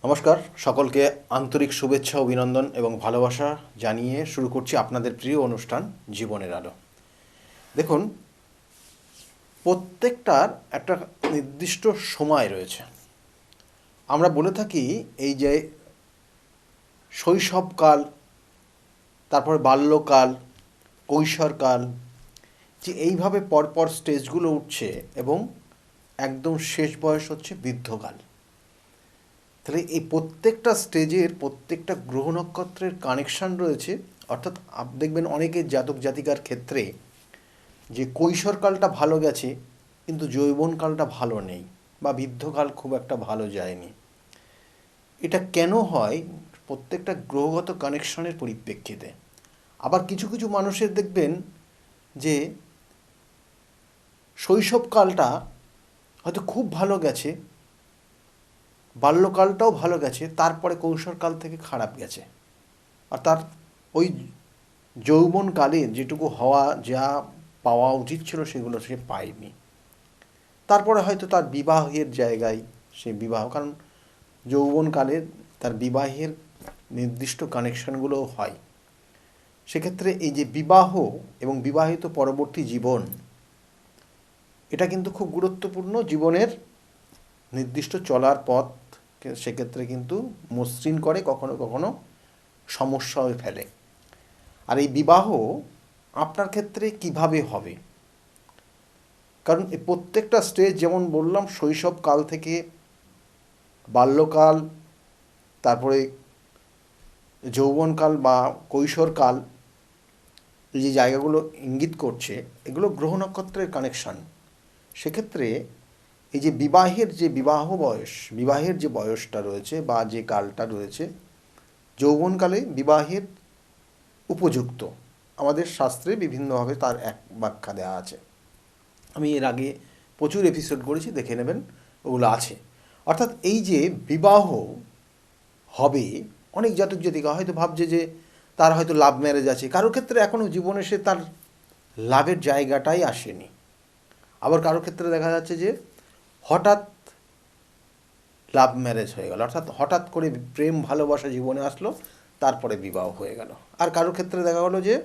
নমস্কার, সকলকে আন্তরিক শুভেচ্ছা, অভিনন্দন এবং ভালোবাসা জানিয়ে শুরু করছি আপনাদের প্রিয় অনুষ্ঠান জীবনের আলো। দেখুন, প্রত্যেকটার একটা নির্দিষ্ট সময় রয়েছে। আমরা বলে থাকি এই যে শৈশবকাল, তারপরে বাল্যকাল, কৈশোরকাল, যে এইভাবে পরপর স্টেজগুলো উঠছে এবং একদম শেষ বয়স হচ্ছে বৃদ্ধকাল। তাহলে এই প্রত্যেকটা স্টেজের প্রত্যেকটা গ্রহ নক্ষত্রের কানেকশান রয়েছে। অর্থাৎ দেখবেন অনেকের জাতক জাতিকার ক্ষেত্রে যে কৈশোরকালটা ভালো গেছে কিন্তু যৌবনকালটা ভালো নেই, বা বৃদ্ধকাল খুব একটা ভালো যায়নি। এটা কেন হয়? প্রত্যেকটা গ্রহগত কানেকশনের পরিপ্রেক্ষিতে। আবার কিছু কিছু মানুষের দেখবেন যে শৈশবকালটা হয়তো খুব ভালো গেছে, বাল্যকালটাও ভালো গেছে, তারপরে কৈশোরকাল থেকে খারাপ গেছে। অর্থাৎ ওই যৌবনকালে যেটুকু হওয়া যা পাওয়া উচিত ছিল সেগুলো সে পায়নি। তারপরে হয়তো তার বিবাহের জায়গায় সে বিবাহ, কারণ যৌবনকালে তার বিবাহের নির্দিষ্ট কানেকশনগুলোও হয়। সেক্ষেত্রে এই যে বিবাহ এবং বিবাহিত পরবর্তী জীবন, এটা কিন্তু খুব গুরুত্বপূর্ণ জীবনের নির্দিষ্ট চলার পথ। সেক্ষেত্রে কিন্তু মসৃণ করে, কখনো কখনো সমস্যা হয়ে ফেলে। আর এই বিবাহ আপনার ক্ষেত্রে কিভাবে হবে? কারণ এই প্রত্যেকটা স্টেজ, যেমন বললাম, শৈশবকাল থেকে বাল্যকাল, তারপরে যৌবনকাল বা কৈশোরকাল, এই যে জায়গাগুলো ইঙ্গিত করছে, এগুলো গ্রহ নক্ষত্রের কানেকশান। সেক্ষেত্রে এই যে বিবাহের যে বিবাহের যে বয়সটা রয়েছে বা যে কালটা রয়েছে, যৌবনকালে বিবাহের উপযুক্ত, আমাদের শাস্ত্রে বিভিন্নভাবে তার এক ব্যাখ্যা দেওয়া আছে। আমি এর আগে প্রচুর এপিসোড করেছি, দেখে নেবেন, ওগুলো আছে। অর্থাৎ এই যে বিবাহ হবে, অনেক জাতক জাতিকা হয়তো ভাবছে যে তার হয়তো লাভ ম্যারেজ আছে, কারোর ক্ষেত্রে এখনও জীবনে সে তার লাভের জায়গাটাই আসেনি। আবার কারোর ক্ষেত্রে দেখা যাচ্ছে যে হঠাৎ লাভ ম্যারেজ হয়ে গেল, অর্থাৎ হঠাৎ করে প্রেম ভালোবাসা জীবনে আসলো, তারপরে বিবাহ হয়ে গেল। আর কারোর ক্ষেত্রে দেখা গেলো যে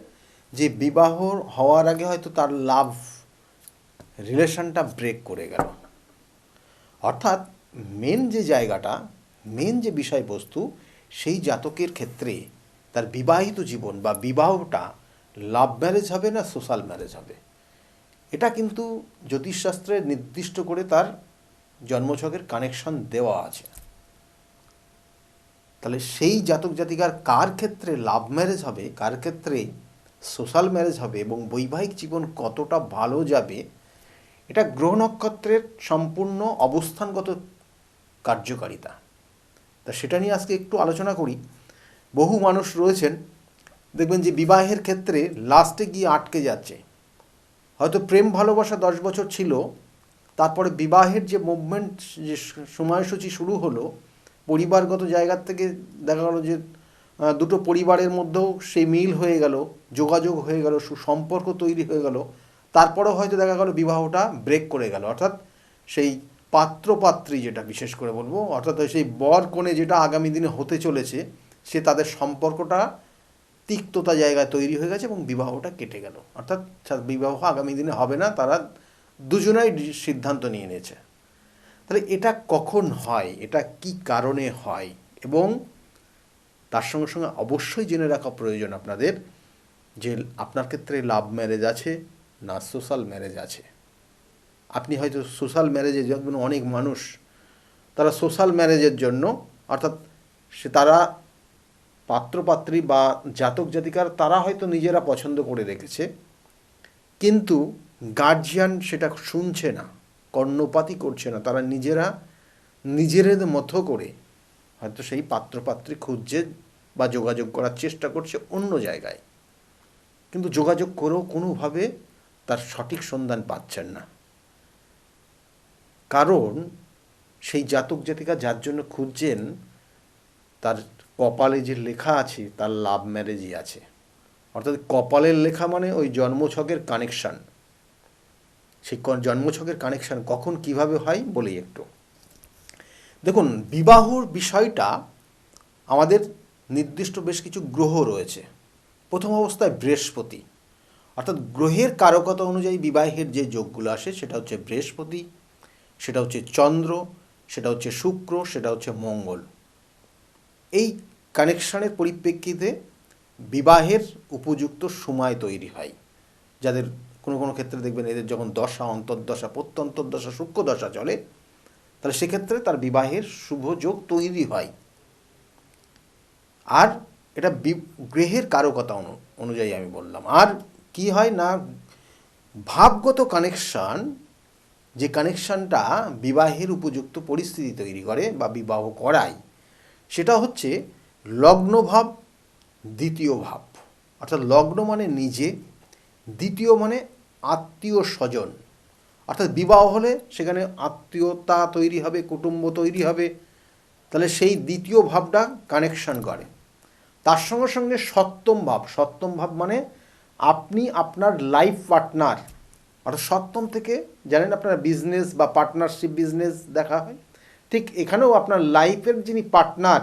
যে বিবাহ হওয়ার আগে হয়তো তার লাভ রিলেশনটা ব্রেক করে গেল। অর্থাৎ মেন যে জায়গাটা, মেন যে বিষয়বস্তু, সেই জাতকের ক্ষেত্রে তার বিবাহিত জীবন বা বিবাহটা লাভ ম্যারেজ হবে না সোশ্যাল ম্যারেজ হবে, এটা কিন্তু জ্যোতিষশাস্ত্রে নির্দিষ্ট করে তার জন্মছকের কানেকশন দেওয়া আছে। তাহলে সেই জাতক জাতিকার কার ক্ষেত্রে লাভ ম্যারেজ হবে, কার ক্ষেত্রে সোশ্যাল ম্যারেজ হবে এবং বৈবাহিক জীবন কতটা ভালো যাবে, এটা গ্রহ নক্ষত্রের সম্পূর্ণ অবস্থানগত কার্যকারিতা। তা সেটা নিয়ে আজকে একটু আলোচনা করি। বহু মানুষ রয়েছেন, দেখবেন যে বিবাহের ক্ষেত্রে লাস্টে গিয়ে আটকে যাচ্ছে। হয়তো প্রেম ভালোবাসা 10 বছর ছিল, তারপরে বিবাহের যে মুভমেন্ট, যে সময়সূচি শুরু হলো, পরিবারগত জায়গার থেকে দেখা গেলো যে দুটো পরিবারের মধ্যেও সেই মিল হয়ে গেল, যোগাযোগ হয়ে গেল, সুসম্পর্ক তৈরি হয়ে গেল, তারপরেও হয়তো দেখা গেল বিবাহটা ব্রেক করে গেল। অর্থাৎ সেই পাত্রপাত্রী, যেটা বিশেষ করে বলবো, অর্থাৎ সেই বর কনে যেটা আগামী দিনে হতে চলেছে, সে তাদের সম্পর্কটা তিক্ততা জায়গায় তৈরি হয়ে গেছে এবং বিবাহটা কেটে গেল। অর্থাৎ বিবাহ আগামী দিনে হবে না, তারা দুজনাই সিদ্ধান্ত নিয়ে নিয়েছে। তাহলে এটা কখন হয়, এটা কি কারণে হয়, এবং তার সঙ্গে সঙ্গে অবশ্যই জেনে রাখা প্রয়োজন আপনাদের যে আপনার ক্ষেত্রে লাভ ম্যারেজ আছে না সোশ্যাল ম্যারেজ আছে। আপনি হয়তো সোশ্যাল ম্যারেজে, যখন অনেক মানুষ তারা সোশ্যাল ম্যারেজের জন্য, অর্থাৎ তারা পাত্রপাত্রী বা জাতক জাতিকার তারা হয়তো নিজেরা পছন্দ করে রেখেছে, কিন্তু গার্জিয়ান সেটা শুনছে না, কর্ণপাতই করছে না, তারা নিজেদের মতো করে হয়তো সেই পাত্রপাত্রী খুঁজছে বা যোগাযোগ করার চেষ্টা করছে অন্য জায়গায়, কিন্তু যোগাযোগ করেও কোনোভাবে তার সঠিক সন্ধান পাচ্ছেন না। কারণ সেই জাতক জাতিকা যার জন্য খুঁজছেন, তার কপালে যে লেখা আছে তার লাভ ম্যারেজই আছে। অর্থাৎ কপালের লেখা মানে ওই জন্মছকের কানেকশান। সেই জন্মছকের কানেকশান কখন কিভাবে হয় বলি একটু। দেখুন, বিবাহর বিষয়টা আমাদের নির্দিষ্ট বেশ কিছু গ্রহ রয়েছে। প্রথম অবস্থায় বৃহস্পতি, অর্থাৎ গ্রহের কারকতা অনুযায়ী বিবাহের যে যোগগুলো আসে সেটা হচ্ছে বৃহস্পতি, সেটা হচ্ছে চন্দ্র, সেটা হচ্ছে শুক্র, সেটা হচ্ছে মঙ্গল। এই কানেকশানের পরিপ্রেক্ষিতে বিবাহের উপযুক্ত সময় তৈরি হয়। যাদের কোনো কোনো ক্ষেত্রে দেখবেন এদের যখন দশা, অন্তর্দশা, প্রত্যন্তর্দশা, সূক্ষ্ম দশা চলে, তাহলে সেক্ষেত্রে তার বিবাহের শুভ যোগ তৈরি হয়। আর এটা গ্রহের কারকতা অনুযায়ী আমি বললাম। আর কি হয় না, ভাবগত কানেকশান, যে কানেকশানটা বিবাহের উপযুক্ত পরিস্থিতি তৈরি করে বা বিবাহ করায়, সেটা হচ্ছে লগ্নভাব, দ্বিতীয় ভাব। অর্থাৎ লগ্ন মানে নিজে, দ্বিতীয় মানে আত্মীয় স্বজন। অর্থাৎ বিবাহ হলে সেখানে আত্মীয়তা তৈরি হবে, কুটুম্ব তৈরি হবে, তাহলে সেই দ্বিতীয় ভাবটা কানেকশান করে। তার সঙ্গে সঙ্গে সপ্তম ভাব, সপ্তম ভাব মানে আপনি আপনার লাইফ পার্টনার, অর্থাৎ সপ্তম থেকে জানেন আপনার বিজনেস বা পার্টনারশিপ বিজনেস দেখা হয়, ঠিক এখানেও আপনার লাইফের যিনি পার্টনার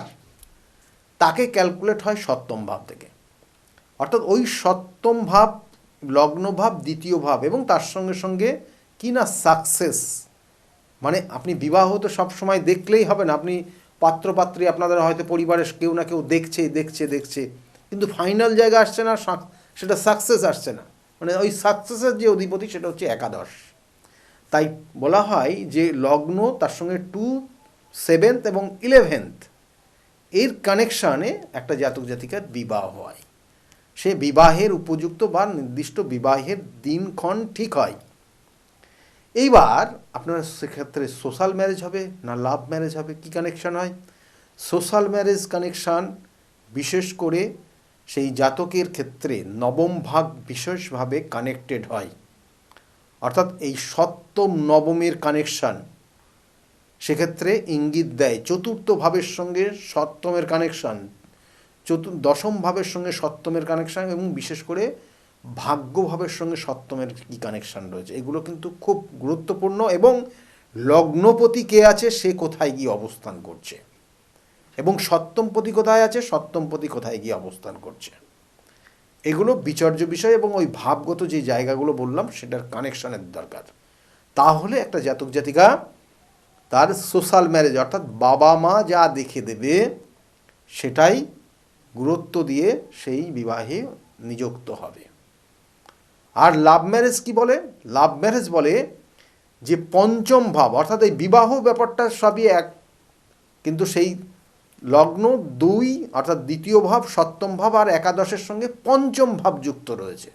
তাকে ক্যালকুলেট হয় সপ্তম ভাব থেকে। অর্থাৎ ওই সপ্তম ভাব, লগ্নভাব, দ্বিতীয় ভাব এবং তার সঙ্গে সঙ্গে কি না সাকসেস, মানে আপনি বিবাহ তো সবসময় দেখলেই হবে না, আপনি পাত্রপাত্রী আপনাদের হয়তো পরিবারের কেউ না কেউ দেখছে দেখছে দেখছে, কিন্তু ফাইনাল জায়গা আসছে না, সেটা সাকসেস আসছে না। মানে ওই সাকসেসের যে অধিপতি সেটা হচ্ছে একাদশ। তাই বলা হয় যে লগ্ন, তার সঙ্গে 2, 7 এবং 11 এর কানেকশানে একটা জাতক জাতিকার বিবাহ হয়। সে বিবাহের উপযুক্ত বা নির্দিষ্ট বিবাহের দিনক্ষণ ঠিক হয়। এইবার আপনার সেক্ষেত্রে সোশ্যাল ম্যারেজ হবে না লাভ ম্যারেজ হবে, কি কানেকশান হয়? সোশ্যাল ম্যারেজ কানেকশান বিশেষ করে সেই জাতকের ক্ষেত্রে নবম ভাগ বিশেষভাবে কানেক্টেড হয়। অর্থাৎ এই সপ্তম নবমের কানেকশান সেক্ষেত্রে ইঙ্গিত দেয় চতুর্থ ভাবের সঙ্গে সপ্তমের কানেকশান, দশম ভাবের সঙ্গে সপ্তমের কানেকশান এবং বিশেষ করে ভাগ্যভাবের সঙ্গে সপ্তমের কী কানেকশান রয়েছে, এগুলো কিন্তু খুব গুরুত্বপূর্ণ। এবং লগ্নপতি কে আছে, সে কোথায় গিয়ে অবস্থান করছে, এবং সপ্তমপতি কোথায় আছে, সপ্তমপতি কোথায় গিয়ে অবস্থান করছে, এগুলো বিচার্য বিষয়। এবং ওই ভাবগত যে জায়গাগুলো বললাম সেটার কানেকশানের দরকার। তাহলে একটা জাতক জাতিকা তার সোশ্যাল ম্যারেজ, অর্থাৎ বাবা মা যা দেখে দেবে সেটাই গুরুত্ব দিয়ে সেই বিবাহে নিযুক্ত হবে। আর লাভ ম্যারেজ কি বলে? লাভ ম্যারেজ বলে যে পঞ্চম ভাব, অর্থাৎ এই বিবাহ ব্যাপারটা সবই এক, কিন্তু সেই লগ্ন 2 অর্থাৎ দ্বিতীয় ভাব, সপ্তম ভাব আর একাদশের সঙ্গে পঞ্চম ভাব যুক্ত রয়েছে,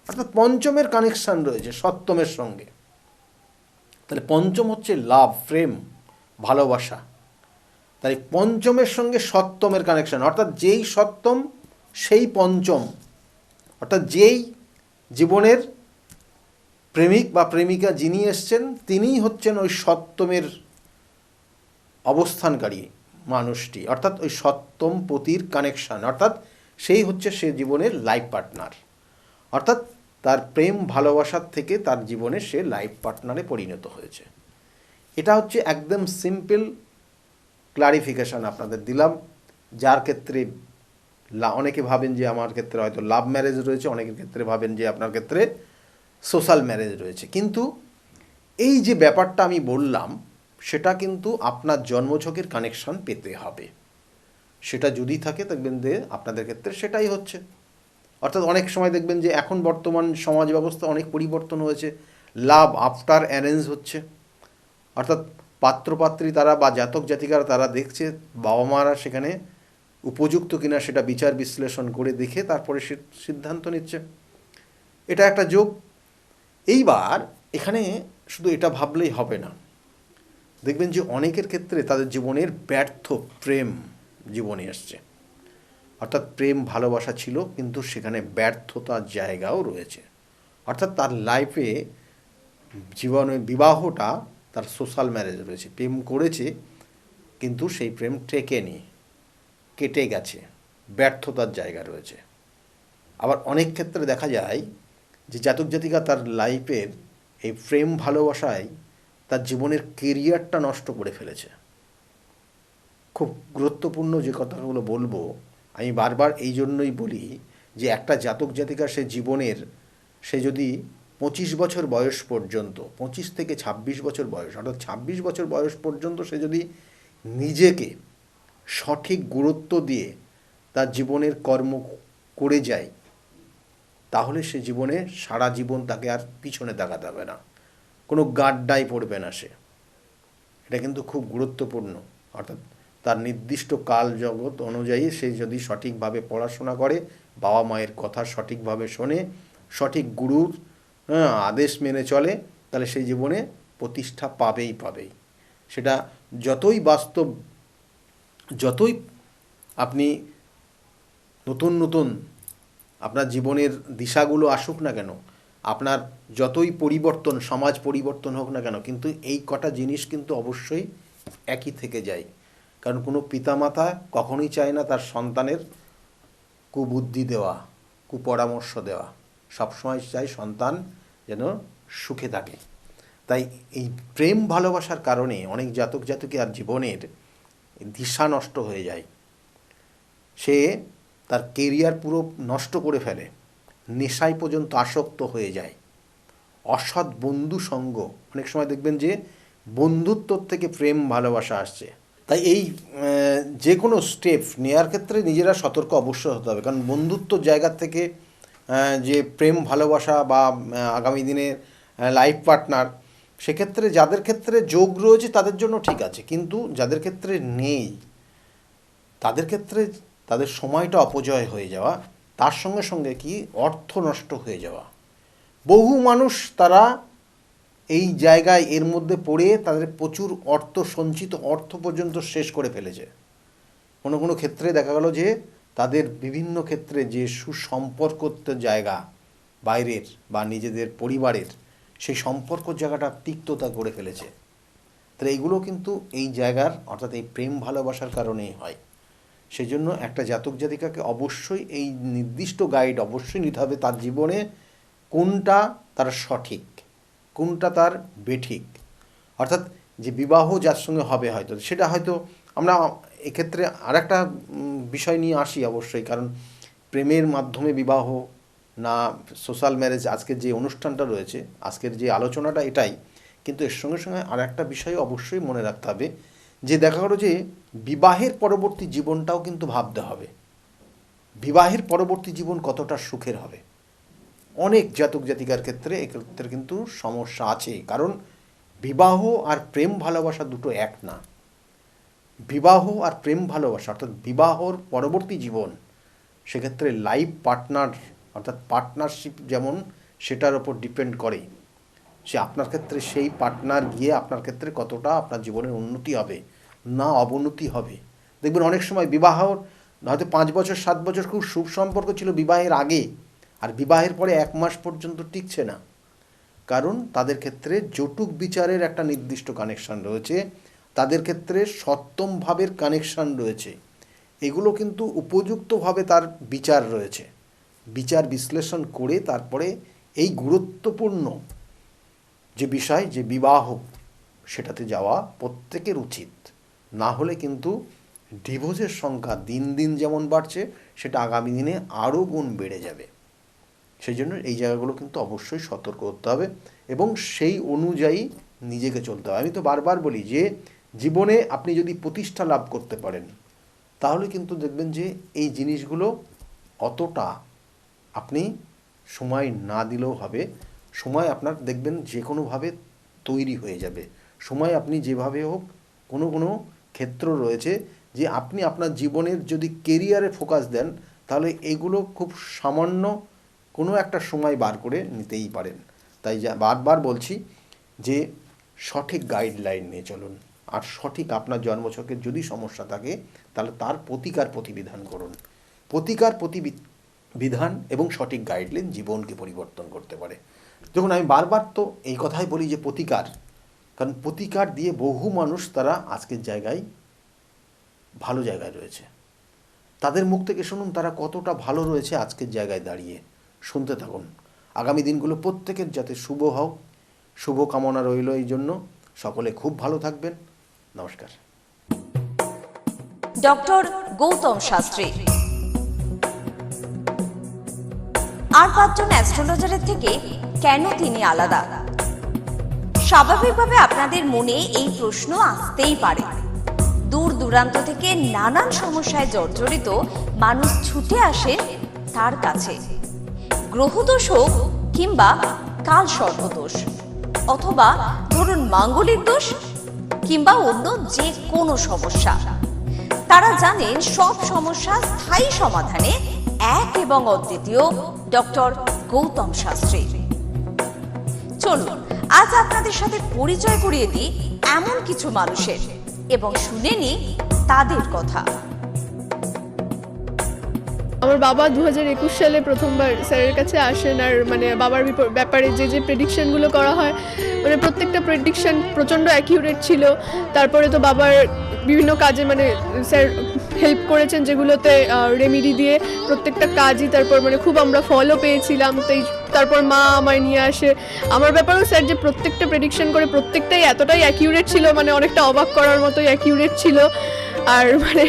অর্থাৎ পঞ্চমের কানেকশান রয়েছে সপ্তমের সঙ্গে। তাহলে পঞ্চম হচ্ছে লাভ, প্রেম, ভালোবাসা। তাই পঞ্চমের সঙ্গে সপ্তমের কানেকশান, অর্থাৎ যেই সপ্তম সেই পঞ্চম, অর্থাৎ যেই জীবনের প্রেমিক বা প্রেমিকা যিনি এসছেন তিনিই হচ্ছেন ওই সপ্তমের অবস্থানকারী মানুষটি, অর্থাৎ ওই সপ্তম পতির কানেকশান, অর্থাৎ সেই হচ্ছে সে জীবনের লাইফ পার্টনার। অর্থাৎ তার প্রেম ভালোবাসার থেকে তার জীবনে সে লাইফ পার্টনারে পরিণত হয়েছে। এটা হচ্ছে একদম সিম্পল ক্লারিফিকেশান আপনাদের দিলাম, যার ক্ষেত্রে অনেকে ভাবেন যে আমার ক্ষেত্রে হয়তো লাভ ম্যারেজ রয়েছে, অনেকের ক্ষেত্রে ভাবেন যে আপনার ক্ষেত্রে সোশ্যাল ম্যারেজ রয়েছে। কিন্তু এই যে ব্যাপারটা আমি বললাম সেটা কিন্তু আপনার জন্মছকের কানেকশান পেতে হবে। সেটা যদি থাকে দেখবেন যে আপনাদের ক্ষেত্রে সেটাই হচ্ছে। অর্থাৎ অনেক সময় দেখবেন যে এখন বর্তমান সমাজ ব্যবস্থা অনেক পরিবর্তন হয়েছে, লাভ আফটার অ্যারেঞ্জ হচ্ছে। অর্থাৎ পাত্রপাত্রী তারা বা জাতক জাতিকারা তারা দেখছে বাবা মারা সেখানে উপযুক্ত কিনা সেটা বিচার বিশ্লেষণ করে দেখে তারপরে সে সিদ্ধান্ত নিচ্ছে। এটা একটা যোগ। এইবার এখানে শুধু এটা ভাবলেই হবে না, দেখবেন যে অনেকের ক্ষেত্রে তাদের জীবনের ব্যর্থ প্রেম জীবনে আসছে, অর্থাৎ প্রেম ভালোবাসা ছিল কিন্তু সেখানে ব্যর্থতার জায়গাও রয়েছে। অর্থাৎ তার লাইফে জীবনে বিবাহটা তার সোশ্যাল ম্যারেজ রয়েছে, প্রেম করেছে কিন্তু সেই প্রেম টেকেনি, কেটে গেছে, ব্যর্থতার জায়গা রয়েছে। আবার অনেক ক্ষেত্রে দেখা যায় যে জাতক জাতিকা তার লাইফের এই প্রেম ভালোবাসায় তার জীবনের কেরিয়ারটা নষ্ট করে ফেলেছে। খুব গুরুত্বপূর্ণ যে কথাগুলো বলবো, আমি বারবার এই জন্যই বলি যে একটা জাতক জাতিকা সে যদি 25 বছর বয়স পর্যন্ত, 25 থেকে 26 বছর বয়স, অর্থাৎ 26 বছর বয়স পর্যন্ত সে যদি নিজেকে সঠিক গুরুত্ব দিয়ে তার জীবনের কর্ম করে যায়, তাহলে সে জীবনে সারা জীবন তাকে আর পিছনে তাকাতে হবে না, কোনো গাড্ডায় পড়বে না সে। এটা কিন্তু খুব গুরুত্বপূর্ণ। অর্থাৎ তার নির্দিষ্ট কাল জগৎ অনুযায়ী সে যদি সঠিকভাবে পড়াশোনা করে, বাবা মায়ের কথা সঠিকভাবে শোনে, সঠিক গুরুর আদেশ মেনে চলে, তাহলে সেই জীবনে প্রতিষ্ঠা পাবেই। সেটা যতই বাস্তব, যতই আপনি নতুন আপনার জীবনের দিশাগুলো আসুক না কেন, আপনার যতই পরিবর্তন, সমাজ পরিবর্তন হোক না কেন, কিন্তু এই কটা জিনিস কিন্তু অবশ্যই একই থেকে যায়। কারণ কোনো পিতামাতা কখনোই চায় না তার সন্তানের কুবুদ্ধি দেওয়া, কুপরামর্শ দেওয়া, সবসময় চায় সন্তান যেন সুখে থাকে। তাই এই প্রেম ভালোবাসার কারণে অনেক জাতক জাতকী আর জীবনের দিশা নষ্ট হয়ে যায়, সে তার কেরিয়ার পুরো নষ্ট করে ফেলে, নেশায় পর্যন্ত আসক্ত হয়ে যায়, অসৎ বন্ধু সঙ্গ, অনেক সময় দেখবেন যে বন্ধুত্বর থেকে প্রেম ভালোবাসা আসছে। তাই এই যে কোনো স্টেপ নেওয়ার ক্ষেত্রে নিজেরা সতর্ক অবশ্যই হতে হবে, কারণ বন্ধুত্বর জায়গা থেকে যে প্রেম ভালোবাসা বা আগামী দিনের লাইফ পার্টনার, সেক্ষেত্রে যাদের ক্ষেত্রে যোগ রয়েছে তাদের জন্য ঠিক আছে, কিন্তু যাদের ক্ষেত্রে নেই তাদের ক্ষেত্রে তাদের সময়টা অপচয় হয়ে যাওয়া, তার সঙ্গে সঙ্গে কি অর্থ নষ্ট হয়ে যাওয়া। বহু মানুষ তারা এই জায়গায় এর মধ্যে পড়ে তাদের প্রচুর অর্থ, সঞ্চিত অর্থ পর্যন্ত শেষ করে ফেলেছে। কোনো ক্ষেত্রে দেখা গেল যে তাদের বিভিন্ন ক্ষেত্রে যে সুসম্পর্কত্ব জায়গা বাইরের বা নিজেদের পরিবারের, সেই সম্পর্ক জায়গাটা তিক্ততা করে ফেলেছে। তাহলে এইগুলো কিন্তু এই জায়গার, অর্থাৎ এই প্রেম ভালোবাসার কারণেই হয়। সেই জন্য একটা জাতক জাতিকাকে অবশ্যই এই নির্দিষ্ট গাইড অবশ্যই নিতে হবে তার জীবনে কোনটা তার সঠিক, কোনটা তার বেঠিক। অর্থাৎ যে বিবাহ যার সঙ্গে হবে হয়তো সেটা হয়তো আমরা এক্ষেত্রে আর একটা বিষয় নিয়ে আসি অবশ্যই, কারণ প্রেমের মাধ্যমে বিবাহ না সোশ্যাল ম্যারেজ, আজকের যে অনুষ্ঠানটা রয়েছে, আজকের যে আলোচনাটা এটাই, কিন্তু এর সঙ্গে সঙ্গে আর একটা বিষয় অবশ্যই মনে রাখতে হবে যে দেখা গেলো যে বিবাহের পরবর্তী জীবনটাও কিন্তু ভাবতে হবে। বিবাহের পরবর্তী জীবন কতটা সুখের হবে। অনেক জাতক জাতিকার ক্ষেত্রে এক্ষেত্রে কিন্তু সমস্যা আছে, কারণ বিবাহ আর প্রেম ভালোবাসা দুটো এক না। বিবাহ আর প্রেম ভালোবাসা অর্থাৎ বিবাহর পরবর্তী জীবন, সেক্ষেত্রে লাইফ পার্টনার অর্থাৎ পার্টনারশিপ যেমন সেটার ওপর ডিপেন্ড করে, সে আপনার ক্ষেত্রে সেই পার্টনার গিয়ে আপনার ক্ষেত্রে কতটা আপনার জীবনের উন্নতি হবে না অবনতি হবে। দেখবেন অনেক সময় বিবাহ হয়তো 5 বছর 7 বছর খুব সুসম্পর্ক ছিল বিবাহের আগে, আর বিবাহের পরে 1 মাস পর্যন্ত টিকছে না, কারণ তাদের ক্ষেত্রে যৌতুক বিচারের একটা নির্দিষ্ট কানেকশান রয়েছে, তাদের ক্ষেত্রে সপ্তম ভাবের কানেকশান রয়েছে। এগুলো কিন্তু উপযুক্তভাবে তার বিচার রয়েছে, বিচার বিশ্লেষণ করে তারপরে এই গুরুত্বপূর্ণ যে বিষয় যে বিবাহ, সেটাতে যাওয়া প্রত্যেকের উচিত। না হলে কিন্তু ডিভোর্সের সংখ্যা দিন দিন যেমন বাড়ছে, সেটা আগামী দিনে আরও গুণ বেড়ে যাবে। সেই জন্য এই জায়গাগুলো কিন্তু অবশ্যই সতর্ক হতে হবে এবং সেই অনুযায়ী নিজেকে চলতে হবে। আমি তো বারবার বলি যে জীবনে আপনি যদি প্রতিষ্ঠা লাভ করতে পারেন, তাহলে কিন্তু দেখবেন যে এই জিনিসগুলো অতটা আপনি সময় না দিলেও হবে। সময় আপনার দেখবেন যে কোনোভাবে তৈরি হয়ে যাবে। সময় আপনি যেভাবে হোক, কোনো ক্ষেত্র রয়েছে যে আপনি আপনার জীবনের যদি কেরিয়ারে ফোকাস দেন, তাহলে এগুলো খুব সামান্য কোনো একটা সময় বার করে নিতেই পারেন। তাই বারবার বলছি যে সঠিক গাইডলাইন নিয়ে চলুন, আর সঠিক আপনার জন্মছকের যদি সমস্যা থাকে তাহলে তার প্রতিকার প্রতিবিধান করুন। প্রতিকার প্রতিবিধান এবং সঠিক গাইডলাইন জীবনকে পরিবর্তন করতে পারে। দেখুন, আমি বারবার তো এই কথাই বলি যে প্রতিকার, কারণ প্রতিকার দিয়ে বহু মানুষ তারা আজকের জায়গায় ভালো জায়গায় রয়েছে। তাদের মুখ থেকে শুনুন তারা কতটা ভালো রয়েছে আজকের জায়গায় দাঁড়িয়ে। শুনতে থাকুন। আগামী দিনগুলো প্রত্যেকের যাতে শুভ হোক, শুভ কামনা রইল এই জন্য। সকলে খুব ভালো থাকবেন। নমস্কার। ডক্টর গৌতম শাস্ত্রী। আর 5 জন অ্যাস্ট্রোলজারের থেকে কেন তিনি আলাদা? স্বাভাবিকভাবে আপনাদের মনে এই প্রশ্ন আসতেই পারে। দূর দূরান্ত থেকে নানান সমস্যায় জর্জরিত মানুষ ছুটে আসেন তার কাছে। গ্রহদোষ হোক কিংবা কাল সর্পদোষ, অথবা ধরুন মাঙ্গলিক দোষ কিংবা অন্য যে কোনো সমস্যা, তারা জানেন সব সমস্যা স্থায়ী সমাধানে এক এবং অদ্বিতীয় ডক্টর গৌতম শাস্ত্রী। চলুন আজ আপনাদের সাথে পরিচয় করিয়ে দিই এমন কিছু মানুষের এবং শুনে নিই তাদের কথা। আমার বাবা 2021 সালে প্রথমবার স্যারের কাছে আসেন, আর মানে বাবার ব্যাপারে যে প্রেডিকশনগুলো করা হয়, মানে প্রত্যেকটা প্রেডিকশন প্রচণ্ড অ্যাকিউরেট ছিল। তারপরে তো বাবার বিভিন্ন কাজে মানে স্যার হেল্প করেছেন, যেগুলোতে রেমিডি দিয়ে প্রত্যেকটা কাজই তারপর মানে খুব আমরা ফলও পেয়েছিলাম। তারপর মা আমায় নিয়ে আসে। আমার ব্যাপারেও স্যার যে প্রত্যেকটা প্রেডিকশন করে প্রত্যেকটাই এতটাই অ্যাকিউরেট ছিল, মানে অনেকটা অবাক করার মতোই অ্যাকিউরেট ছিল। আর মানে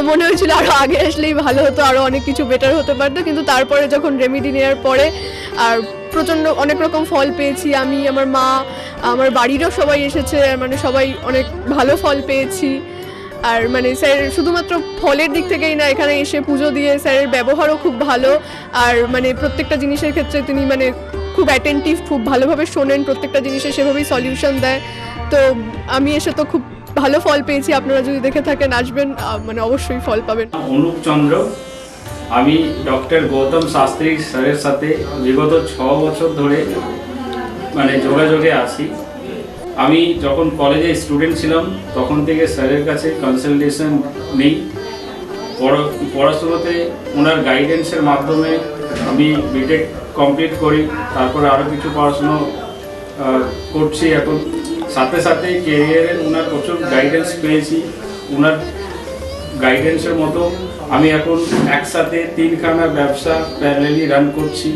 মনে হয়েছিল আরও আগে আসলেই ভালো হতো, আরও অনেক কিছু বেটার হতে পারতো। কিন্তু তারপরে যখন রেমিডি নেওয়ার পরে আর প্রচণ্ড অনেক রকম ফল পেয়েছি আমি, আমার মা, আমার বাড়িরও সবাই এসেছে, মানে সবাই অনেক ভালো ফল পেয়েছি। আর মানে স্যার শুধুমাত্র ফলের দিক থেকেই না, এখানে এসে পুজো দিয়ে স্যারের ব্যবহারও খুব ভালো। আর মানে প্রত্যেকটা জিনিসের ক্ষেত্রে তিনি মানে খুব অ্যাটেন্টিভ, খুব ভালোভাবে শোনেন, প্রত্যেকটা জিনিসে সেভাবেই সলিউশন দেয়। তো আমি এসে তো খুব ভালো ফল পেয়েছি। আপনারা যদি দেখে থাকেন, আসবেন, মানে অবশ্যই ফল পাবেন। অনুপ চন্দ্র, আমি ডক্টর গৌতম শাস্ত্রী স্যারের সাথে বিগত 6 বছর ধরে মানে যোগাযোগে আছি। আমি যখন কলেজে স্টুডেন্ট ছিলাম তখন থেকে স্যারের কাছে কনসালটেশন নেই। পড়াশোনাতে ওনার গাইডেন্সের মাধ্যমে আমি বিটেক কমপ্লিট করি, তারপরে আরও কিছু পড়াশুনো করছি এখন। সাথে সাথে কেরিয়ারে ওনার প্রচুর গাইডেন্স পেয়েছি। ওনার গাইডেন্সের মতো আমি এখন একসাথে 3খানা ব্যবসা প্যারালালি রান করছি।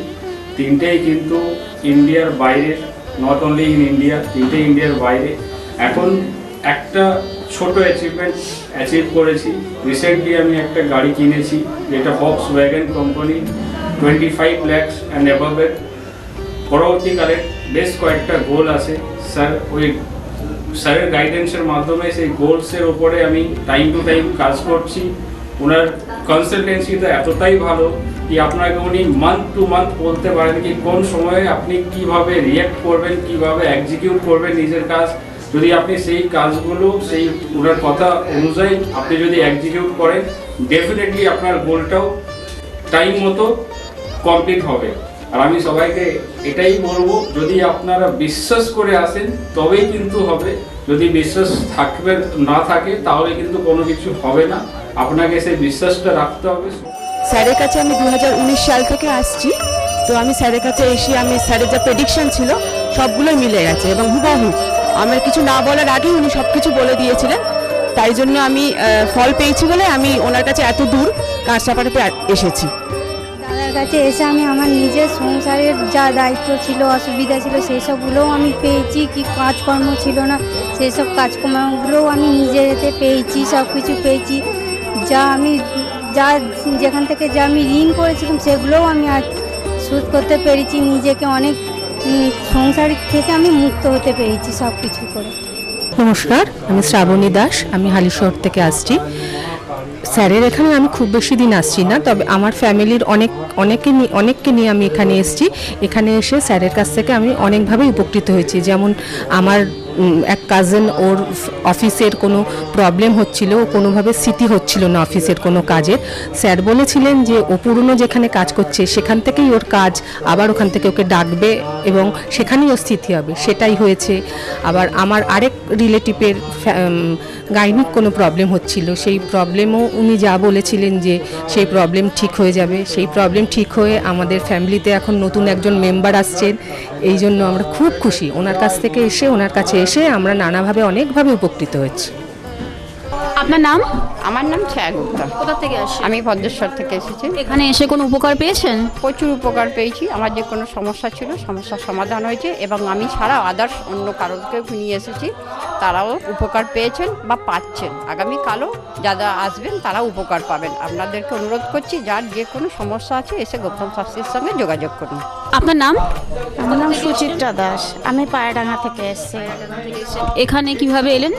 3টেই কিন্তু ইন্ডিয়ার বাইরে, নট অনলি ইন ইন্ডিয়া, 3টেই ইন্ডিয়ার বাইরে। এখন একটা ছোট অ্যাচিভ করেছি। রিসেন্টলি আমি একটা গাড়ি কিনেছি, যেটা Volkswagen কোম্পানি, 25 lakhs অ্যান্ড অ্যাবভের। পরবর্তীকালে বেশ কয়েকটা গোল আছে। স্যারের গাইডেন্সের মাধ্যমে সেই গোলসের ওপরে আমি টাইম টু টাইম কাজ করছি। ওনার কনসালটেন্সিটা এতটাই ভালো কি আপনাকে উনি মান্থ টু মান্থ বলতে পারেন কি কোন সময়ে আপনি কিভাবে রিঅ্যাক্ট করবেন, কিভাবে এক্সিকিউট করবেন নিজের কাজ। যদি আপনি সেই কাজগুলো সেই ওনার কথা অনুযায়ী আপনি যদি এক্সিকিউট করেন, ডেফিনেটলি আপনার গোলটাও টাইম মতো কমপ্লিট হবে। আর আমি সবাইকে এটাই বলবো, যদি আপনারা বিশ্বাস করে আসেন তবেই কিন্তু হবে। যদি বিশ্বাস না থাকে তাহলে কিন্তু কোনো কিছু হবে না। আপনাকে সেই বিশ্বাসটা রাখতে হবে। স্যারের কাছে আমি 2019 সাল থেকে আসছি। তো আমি স্যারের কাছে এসে আমি স্যারের যা প্রেডিকশন ছিল সবগুলোই মিলে গেছে, এবং হুবহু আমার কিছু না বলার আগেই উনি সব কিছু বলে দিয়েছিলেন। তাই জন্য আমি ফল পেয়েছি বলে আমি ওনার কাছে এত দূর কাঁচরাপাড়াতে এসেছি। দাদার কাছে এসে আমি আমার নিজের সংসারের যা দায়িত্ব ছিল, অসুবিধা ছিল, সেই সবগুলোও আমি পেয়েছি। কি কাজকর্ম ছিল না, সেই সব কাজকর্মগুলোও আমি নিজের এতে পেয়েছি, সব কিছু পেয়েছি। যেখান থেকে যা আমি ঋণ করেছিলাম সেগুলোও আমি আজ শোধ করতে পেরেছি। নিজেকে অনেক সংসার থেকে আমি মুক্ত হতে পেরেছি সব কিছু করে। নমস্কার, আমি শ্রাবণী দাস, আমি হালিশহর থেকে আসছি। স্যারের এখানে আমি খুব বেশি দিন আসছি না, তবে আমার ফ্যামিলির অনেককে নিয়ে আমি এখানে এসেছি। এখানে এসে স্যারের কাছ থেকে আমি অনেকভাবে উপকৃত হয়েছি। যেমন আমার এক কাজিন, ওর অফিসের কোনো প্রবলেম হচ্ছিল, কোনোভাবে স্থিতি হচ্ছিল না অফিসের কোনো কাজের। স্যার বলেছিলেন যে ও পুরনো যেখানে কাজ করছে সেখান থেকেই ওর কাজ, আবার ওখান থেকে ওকে ডাকবে এবং সেখানেই ওর স্থিতি হবে। সেটাই হয়েছে। আবার আমার আরেক রিলেটিভের গাইনিক কোনো প্রবলেম হচ্ছিল, সেই প্রবলেমও উনি যা বলেছিলেন যে সেই প্রবলেম ঠিক হয়ে যাবে। সেই প্রবলেম ঠিক হয়ে আমাদের ফ্যামিলিতে এখন নতুন একজন মেম্বার আসছেন। এই জন্য আমরা খুব খুশি। ওনার কাছ থেকে এসে, ওনার কাছে এসে আমরা নানাভাবে অনেকভাবে উপকৃত হচ্ছি। আপনার নাম? আমার নাম ছায়া গুপ্তা। কোথা থেকে আসছেন? আমি ভদ্রেশ্বর থেকে এসেছি। এখানে এসে কোনো উপকার পেয়েছেন? প্রচুর উপকার পেয়েছি। আমার যে কোনো সমস্যা ছিল, সমস্যার সমাধান হয়েছে, এবং আমি ছাড়া আদার্স অন্য কারোরকেও নিয়ে এসেছি, তারাও উপকার পেয়েছেন বা পাচ্ছেন। আগামীকালও যারা আসবেন তারা উপকার পাবেন। আপনাদেরকে অনুরোধ করছি, যার যে কোনো সমস্যা আছে এসে গৌতম শাস্ত্রীর সঙ্গে যোগাযোগ করুন। আপনার নাম? আমার নাম সুচিত্রা দাস, আমি পায়রাডাঙ্গা থেকে এসেছি। এখানে কিভাবে এলেন?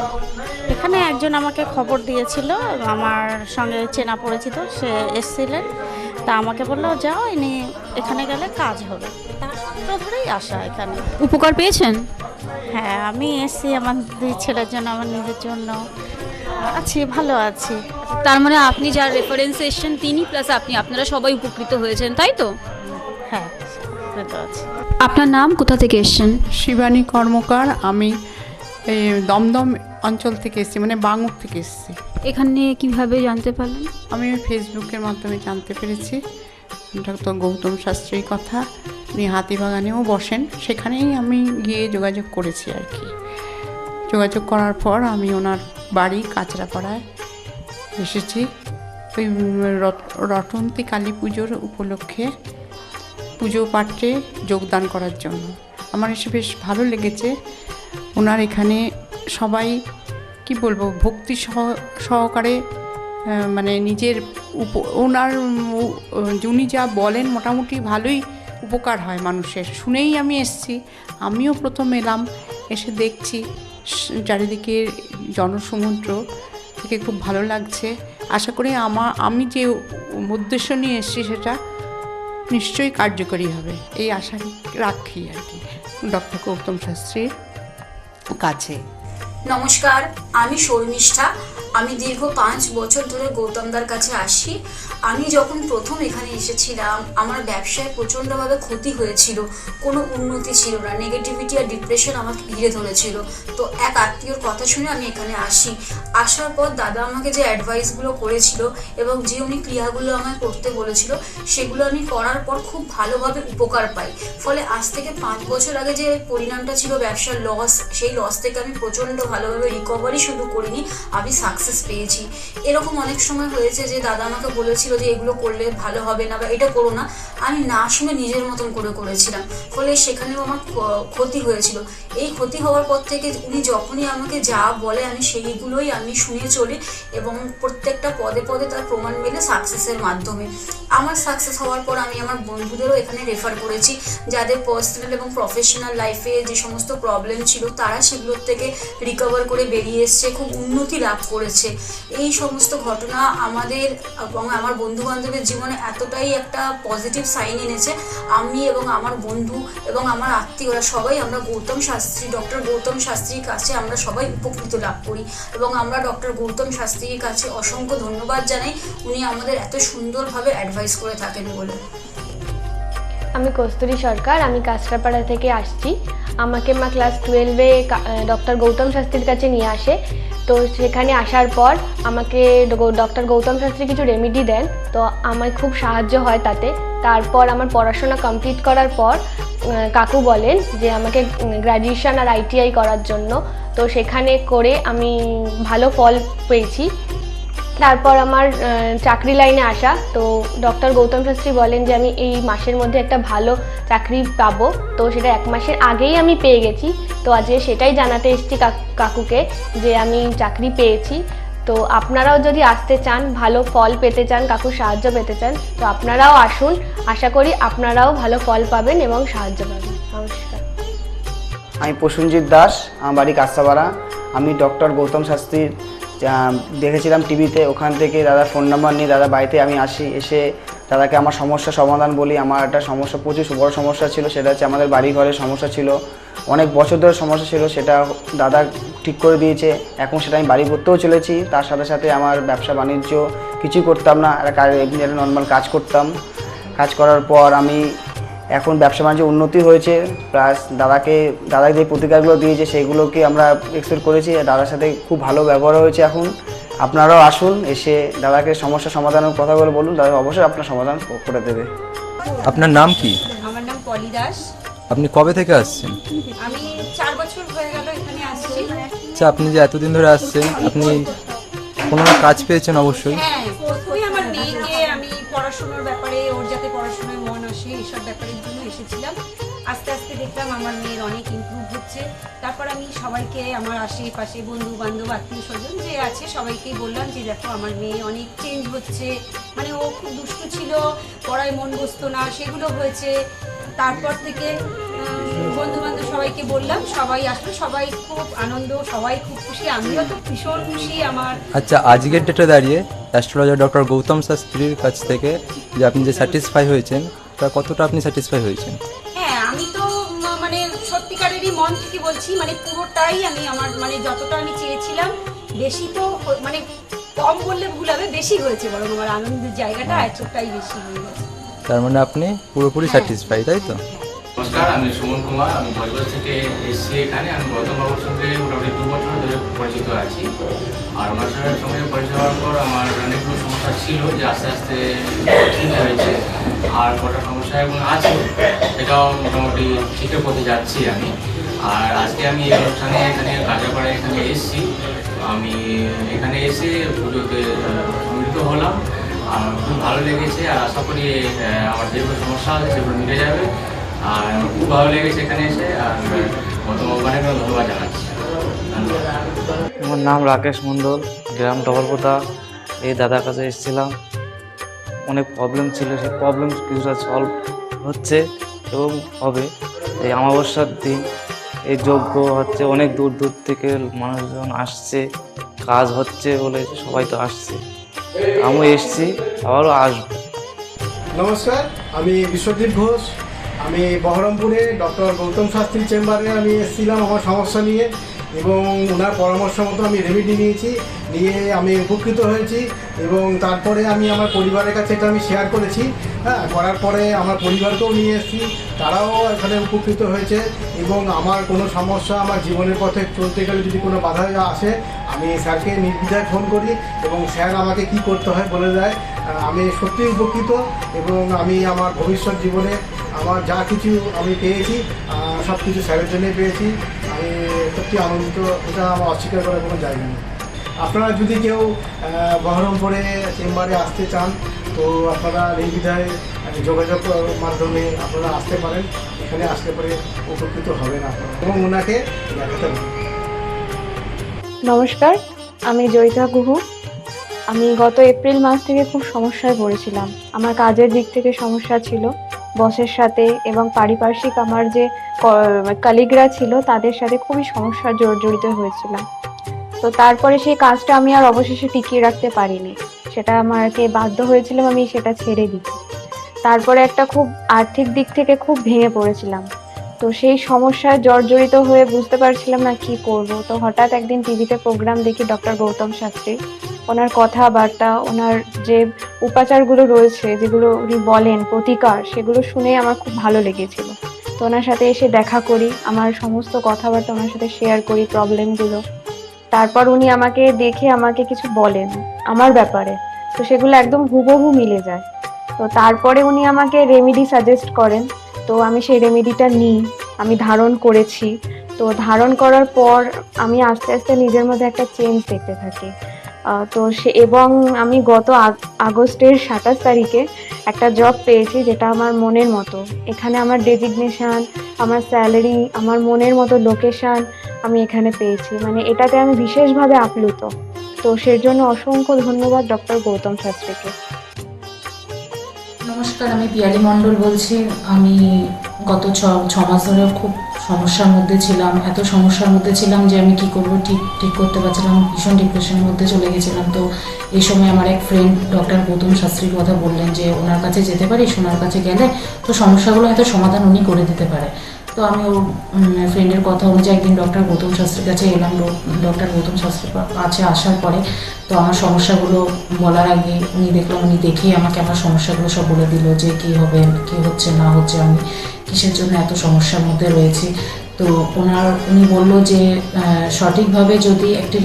এখানে একজন আমাকে খবর দিয়েছিল, আমার সঙ্গে চেনা পরিচিত, সে এসেছিলেন, তা আমাকে বললো যাও, ইনি এখানে গেলে কাজ হবে, তার সূত্র ধরেই আসা এখানে। উপকার পেয়েছেন? হ্যাঁ, আমি এসেছি আমার দুই ছেলের জন্য, আমার নিজের জন্য আছি, ভালো আছি। তার মানে আপনি যার রেফারেন্সে এসেছেন তিনি প্লাস আপনি, আপনারা সবাই উপকৃত হয়েছেন, তাই তো? হ্যাঁ, ভালো আছি। আপনার নাম, কোথা থেকে এসেছেন? শিবানী কর্মকার, আমি এই দমদম অঞ্চল থেকে এসেছি, মানে বাঙুর থেকে এসেছি। এখানে কিভাবে জানতে পারলেন? আমি ফেসবুকের মাধ্যমে জানতে পেরেছি ডক্টর গৌতম শাস্ত্রীর কথা। উনি হাতিবাগানেও বসেন, সেখানেই আমি গিয়ে যোগাযোগ করেছি আর কি। যোগাযোগ করার পর আমি ওনার বাড়ি কাঁচরাপাড়ায় এসেছি ওই রটন্তী কালী পুজোর উপলক্ষে পুজো পাঠে যোগদান করার জন্য। আমার এসে বেশ ভালো লেগেছে। ওনার এখানে সবাই কি বলবো, ভক্তি সহকারে মানে নিজের ওনার উনি যা বলেন মোটামুটি ভালোই উপকার হয় মানুষের। শুনেই আমি এসেছি, আমিও প্রথম এলাম, এসে দেখছি চারিদিকে জনসমুদ্র, থেকে খুব ভালো লাগছে। আশা করি আমি যে উদ্দেশ্য নিয়ে এসেছি সেটা নিশ্চয়ই কার্যকরী হবে, এই আশা রাখি আর কি ডক্টর গৌতম শাস্ত্রীর কাছে। নমস্কার, আমি শর্মিষ্ঠা। আমি দীর্ঘ 5 বছর ধরে গৌতমদার কাছে আসি। আমি যখন প্রথম এখানে এসেছিলাম, আমার ব্যবসায় প্রচণ্ডভাবে ক্ষতি হয়েছিল, কোনো উন্নতি ছিল না, নেগেটিভিটি আর ডিপ্রেশন আমাকে ঘিরে ধরেছিল। তো এক আত্মীয়র কথা শুনে আমি এখানে আসি। আসার পর দাদা আমাকে যে অ্যাডভাইসগুলো করেছিল এবং যে উনি ক্রিয়াগুলো আমায় করতে বলেছিল, সেগুলো আমি করার পর খুব ভালোভাবে উপকার পাই। ফলে আজ থেকে 5 বছর আগে যে পরিণামটা ছিল ব্যবসার লস, সেই লস থেকে আমি প্রচণ্ড ভালোভাবে রিকভারি শুধু করিনি, আমি সাকসেস পেয়েছি। এরকম অনেক সময় হয়েছে যে দাদা আমাকে বলেছিল যে এগুলো করলে ভালো হবে না বা এটা করো না, আমি না শুনে নিজের মতন করে করেছিলাম, ফলে সেখানেও আমার ক্ষতি হয়েছিল। এই ক্ষতি হওয়ার পর থেকে উনি যখনই আমাকে যা বলে আমি সেইগুলোই আমি শুনে চলি এবং প্রত্যেকটা পদে পদে তার প্রমাণ মেলে সাকসেসের মাধ্যমে। আমার সাকসেস হওয়ার পর আমি আমার বন্ধুদেরও এখানে রেফার করেছি, যাদের পার্সোনাল এবং প্রফেশনাল লাইফে যে সমস্ত প্রবলেম ছিল তারা সেগুলোর থেকে রিকভার করে বেরিয়ে এসছে, খুব উন্নতি লাভ করেছে। এই সমস্ত ঘটনা আমাদের এবং আমার বন্ধু বান্ধবের জীবনে এতটাই একটা পজিটিভ সাইন এনেছে, আমি এবং আমার বন্ধু এবং আমার আত্মীয়রা সবাই আমরা ডক্টর গৌতম শাস্ত্রীর কাছে আমরা সবাই উপকৃত লাভ করি এবং আমরা ডক্টর গৌতম শাস্ত্রীর কাছে অসংখ্য ধন্যবাদ জানাই, উনি আমাদের এত সুন্দরভাবে অ্যাডভাইস করে থাকেন বলে। আমি কস্তুরী সরকার, আমি কাঁচরাপাড়া থেকে আসছি। আমাকে মা ক্লাস 12-এ ডক্টর গৌতম শাস্ত্রীর কাছে নিয়ে আসে। তো সেখানে আসার পর আমাকে ডক্টর গৌতম শাস্ত্রী কিছু রেমেডি দেন, তো আমার খুব সাহায্য হয় তাতে। তারপর আমার পড়াশোনা কমপ্লিট করার পর কাকু বলেন যে আমাকে গ্র্যাজুয়েশন আর ITI করার জন্য। তো সেখানে করে আমি ভালো ফল পেয়েছি। তারপর আমার চাকরি লাইনে আসা, তো ডক্টর গৌতম শাস্ত্রী বলেন যে আমি এই মাসের মধ্যে একটা ভালো চাকরি পাবো, তো সেটা 1 মাসের আগেই আমি পেয়ে গেছি। তো আজকে সেটাই জানাতে এসেছি কাকুকে যে আমি চাকরি পেয়েছি। তো আপনারাও যদি আসতে চান, ভালো ফল পেতে চান, কাকুর সাহায্য পেতে চান, তো আপনারাও আসুন। আশা করি আপনারাও ভালো ফল পাবেন এবং সাহায্য পাবেন। নমস্কার। আমি প্রসেনজিৎ দাস, আমার বাড়ি কাঁচরাপাড়া। আমি ডক্টর গৌতম শাস্ত্রীর দেখেছিলাম টিভিতে, ওখান থেকে দাদার ফোন নাম্বার নিয়ে দাদা বাড়িতে আমি আসি। এসে দাদাকে আমার সমস্যার সমাধান বলি। আমার একটা সমস্যা, প্রচুর বড় সমস্যা ছিল, সেটা হচ্ছে আমাদের বাড়ি ঘরের সমস্যা ছিল, অনেক বছর ধরে সমস্যা ছিল, সেটা দাদা ঠিক করে দিয়েছে। এখন সেটা আমি বাড়ি করতেও চলেছি। তার সাথে সাথে আমার ব্যবসা বাণিজ্য কিছুই করতাম না, একটা নর্মাল কাজ করতাম। কাজ করার পর আমি এখন ব্যবসা বাণিজ্য উন্নতি হয়েছে, প্লাস দাদা যে প্রতিকারগুলো দিয়েছে সেগুলোকে আমরা এক্সপেক্ট করেছি। দাদার সাথে খুব ভালো ব্যবহার হয়েছে। এখন আপনারাও আসুন, এসে দাদাকে সমস্যা সমাধানের কথাগুলো বলুন, দাদা অবশ্যই আপনার সমাধান করে দেবে। আপনার নাম কি? আমার নাম পলি দাস। আপনি কবে থেকে আসছেন? আমি 4 বছর হয়ে গেল এখানে আসছি। আচ্ছা, আপনি যে এতদিন ধরে আসছেন, আপনি কোনো কাজ পেয়েছেন? অবশ্যই। হ্যাঁ, প্রথমে আমার মেয়েকে আমি পড়াশোনার ব্যাপারে, ওর যাতে পড়াশোনায় মন মাসে এসব ব্যাপারের জন্য এসেছিলাম। আস্তে আস্তে দেখলাম আমার মেয়ের অনেক ইমপ্রুভ হচ্ছে। তারপর আমি সবাইকে, আমার আশেপাশে বন্ধু বান্ধব আত্মীয় স্বজন যে আছে সবাইকেই বললাম যে দেখো আমার মেয়ে অনেক চেঞ্জ হচ্ছে, মানে ও খুব দুষ্টু ছিল, পড়ায় মন বসতো না, সেগুলো হয়েছে। তারপর থেকে বন্ধু বান্ধব সবাইকে বললাম, সবাই আসলো, সবাই খুব আনন্দ, সবাই খুব খুশি, আমিও তো ভীষণ খুশি। আমার আচ্ছা, আজকের ডেটে দাঁড়িয়ে অ্যাস্ট্রোলজার ডক্টর গৌতম শাস্ত্রীর কাছ থেকে যে আপনি যে স্যাটিসফাই হয়েছেন, তা কতটা আপনি স্যাটিসফাই হয়েছেন? হ্যাঁ, আমি তো মানে সত্যিকারেরই মন থেকে বলছি, মানে পুরোটাই আমি আমার মানে যতটা আমি চেয়েছিলাম, বেশি তো মানে কম বললে ভুল হবে, বেশি হয়েছে, বরং আমার আনন্দের জায়গাটা এতটাই বেশি হয়ে গেছে। তার মানে আপনি পুরোপুরি স্যাটিসফাই, তাই তো? নমস্কার, আমি সুমন কুমার, আমি বজবজ থেকে এসেছি এখানে। আমি গৌতম বাবুর সঙ্গে মোটামুটি 2 বছর ধরে পরিচিত আছি। আর ওনার সঙ্গে পরিচয় হওয়ার পর আমার অনেকগুলো সমস্যা ছিল, যে আস্তে আস্তে ঠিক হয়েছে। আর কটা সমস্যা এখন আছে, সেটাও মোটামুটি ঠিকের পথে যাচ্ছি আমি। আর আজকে আমি এই অনুষ্ঠানে এখানে কাঁচরাপাড়ায় এখানে এসেছি। আমি এখানে এসে পুজোতে সম্মিলিত হলাম, আর খুব ভালো লেগেছে। আর আশা করি আমার যেগুলো সমস্যা আছে সেগুলো মিটে যাবে। আর খুব ভালো লেগেছে এখানে এসে। আর গতবারে আমি ধন্যবাদ জানাচ্ছি। আমার নাম রাকেশ মণ্ডল, গ্রাম ডবলপোতা। এই দাদার কাছে এসেছিলাম, অনেক প্রবলেম ছিল, সেই প্রবলেম কিছুটা সলভ হচ্ছে এবং হবে। এই অমাবস্যার দিন এই যজ্ঞ হচ্ছে, অনেক দূর দূর থেকে মানুষজন আসছে, কাজ হচ্ছে বলে সবাই তো আসছে, আমিও এসছি, আবারও আসবো। নমস্কার, আমি বিশ্বজিৎ ঘোষ। আমি বহরমপুরে ডক্টর গৌতম শাস্ত্রীর চেম্বারে আমি এসেছিলাম আমার সমস্যা নিয়ে, এবং ওনার পরামর্শ মতো আমি রেমেডি নিয়ে আমি উপকৃত হয়েছি। এবং তারপরে আমি আমার পরিবারের কাছে এটা আমি শেয়ার করেছি। হ্যাঁ, করার পরে আমার পরিবারকেও নিয়ে এসেছি, তারাও এখানে উপকৃত হয়েছে। এবং আমার কোনো সমস্যা, আমার জীবনের পথে চলতে গেলে যদি কোনো বাধা আসে, আমি স্যারকে নির্দ্বিধায় ফোন করি এবং স্যার আমাকে কি করতে হয় বলে দেয়। আমি সত্যিই উপকৃত, এবং আমি আমার ভবিষ্যৎ জীবনে আমার যা কিছু আমি পেয়েছি, সব কিছু স্যারের জন্যই পেয়েছি। আমি সত্যি আনন্দিত, এটা আমার অস্বীকার করার কোনো জায়গা নেই। আপনারা যদি কেউ বহরমপুরে চেম্বারে আসতে চান, তো আপনারা নির্দ্বিধায় যোগাযোগ মাধ্যমে আপনারা আসতে পারেন। এখানে আসতে পারে উপকৃত হবেন আপনারা, এবং ওনাকে দেখাতে পারেন। নমস্কার, আমি জয়িতা গুহু। আমি গত এপ্রিল মাস থেকে খুব সমস্যায় পড়েছিলাম। আমার কাজের দিক থেকে সমস্যা ছিল, বসের সাথে এবং পারিপার্শ্বিক আমার যে কলিগরা ছিল তাদের সাথে খুবই সমস্যায় জড়িত হয়েছিলাম। তো তারপরে সেই কাজটা আমি আর অবশেষে টিকিয়ে রাখতে পারিনি, সেটা আমাকে বাধ্য হয়েছিলাম আমি সেটা ছেড়ে দিতে। তারপরে একটা খুব আর্থিক দিক থেকে খুব ভেঙে পড়েছিলাম। তো সেই সমস্যায় জর্জরিত হয়ে বুঝতে পারছিলাম না কি করব। তো হঠাৎ একদিন টিভিতে প্রোগ্রাম দেখি ডক্টর গৌতম শাস্ত্রী, ওনার কথাবার্তা, ওনার যে উপাচারগুলো রয়েছে, যেগুলো উনি বলেন প্রতিকার, সেগুলো শুনে আমার খুব ভালো লেগেছিল। তো ওনার সাথে এসে দেখা করি, আমার সমস্ত কথাবার্তা ওনার সাথে শেয়ার করি, প্রবলেমগুলো। তারপর উনি আমাকে দেখে আমাকে কিছু বলেন আমার ব্যাপারে, তো সেগুলো একদম হুবহু মিলে যায়। তো তারপরে উনি আমাকে রেমেডি সাজেস্ট করেন, তো আমি সেই রেমেডিটা নিই, আমি ধারণ করেছি। তো ধারণ করার পর আমি আস্তে আস্তে নিজের মধ্যে একটা চেঞ্জ দেখতে থাকি। তো এবং আমি গত আগস্টের 27 তারিখে একটা জব পেয়েছি, যেটা আমার মনের মতো। এখানে আমার ডেজিগনেশন, আমার স্যালারি, আমার মনের মতো লোকেশন আমি এখানে পেয়েছি, মানে এটাতে আমি বিশেষভাবে আপ্লুত। তো সেই জন্য অসংখ্য ধন্যবাদ ডক্টর গৌতম শাস্ত্রীকে। নমস্কার, আমি পিয়ালি মণ্ডল বলছি। আমি গত ছ মাস ধরে খুব সমস্যার মধ্যে ছিলাম, এত সমস্যার মধ্যে ছিলাম যে আমি কি করবো ঠিক করতে পারছিলাম, ভীষণ ডিপ্রেশনের মধ্যে চলে গেছিলাম। তো এই সময় আমার এক ফ্রেন্ড ডক্টর গৌতম শাস্ত্রীর কথা বললেন যে ওনার কাছে যেতে পারিস, ওনার কাছে গেলে তো সমস্যাগুলো হয়তো সমাধান উনি করে দিতে পারে। তো আমি ওর ফ্রেন্ডের কথা অনুযায়ী একদিন ডক্টর গৌতম শাস্ত্রীর কাছে এলাম। ডক্টর গৌতম শাস্ত্রীর কাছে আসার পরে তো আমার সমস্যাগুলো বলার আগে উনি দেখেই আমাকে আমার সমস্যাগুলো সব বলে দিল যে কী হবে, কী হচ্ছে না হচ্ছে, আমি কিসের জন্য এত সমস্যার মধ্যে রয়েছি। তো উনি বললো যে সঠিকভাবে যদি একটি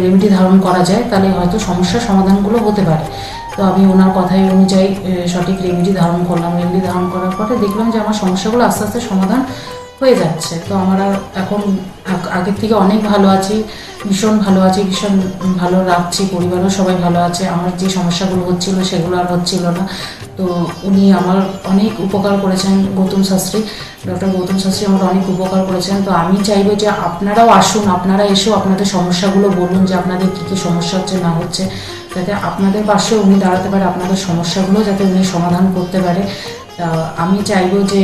রেমেডি ধারণ করা যায় তাহলে হয়তো সমস্যার সমাধানগুলো হতে পারে। তো আমি ওনার কথাই অনুযায়ী সঠিক রেমেডি ধারণ করলাম। রেমেডি ধারণ করার পরে দেখলাম যে আমার সমস্যাগুলো আস্তে আস্তে সমাধান হয়ে যাচ্ছে। তো আমরা এখন আগের থেকে অনেক ভালো আছি, ভীষণ ভালো আছি, ভীষণ ভালো রাখছি, পরিবারও সবাই ভালো আছে। আমার যে সমস্যাগুলো হচ্ছিল সেগুলো আর হচ্ছিল না। তো উনি আমার অনেক উপকার করেছেন, গৌতম শাস্ত্রী, ডক্টর গৌতম শাস্ত্রী আমার অনেক উপকার করেছেন। তো আমি চাইবো যে আপনারাও আসুন, আপনারা এসেও আপনাদের সমস্যাগুলো বলুন যে আপনাদের কী কী সমস্যা হচ্ছে না হচ্ছে, যাতে আপনাদের পাশেও উনি দাঁড়াতে পারে, আপনাদের সমস্যাগুলো যাতে উনি সমাধান করতে পারে। আমি চাইবো যে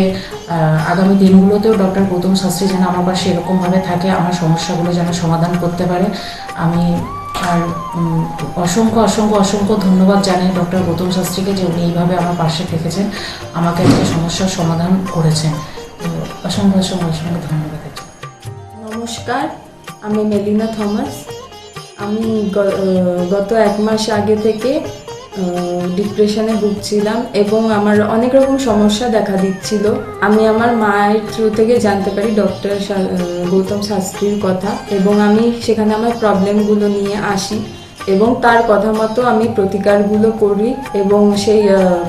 আগামী দিনগুলোতেও ডক্টর গৌতম শাস্ত্রী যেন আমার পাশে এরকমভাবে থাকে, আমার সমস্যাগুলো যেন সমাধান করতে পারে। আমি আর অসংখ্য অসংখ্য অসংখ্য ধন্যবাদ জানাই ডক্টর গৌতম শাস্ত্রীকে যে উনি এইভাবে আমার পাশে থেকেছেন, আমাকে একটা সমস্যার সমাধান করেছেন। তো অসংখ্য অসংখ্য অসংখ্য ধন্যবাদ। নমস্কার, আমি মেলিনা থমাস। আমি গত 1 মাস আগে থেকে ডিপ্রেশনে ভুগছিলাম এবং আমার অনেক রকম সমস্যা দেখা দিচ্ছিল। আমি আমার মায়ের থ্রু থেকে জানতে পারি ডক্টর গৌতম শাস্ত্রীর কথা এবং আমি সেখানে আমার প্রবলেমগুলো নিয়ে আসি এবং তার কথা মতো আমি প্রতিকারগুলো করি এবং সেই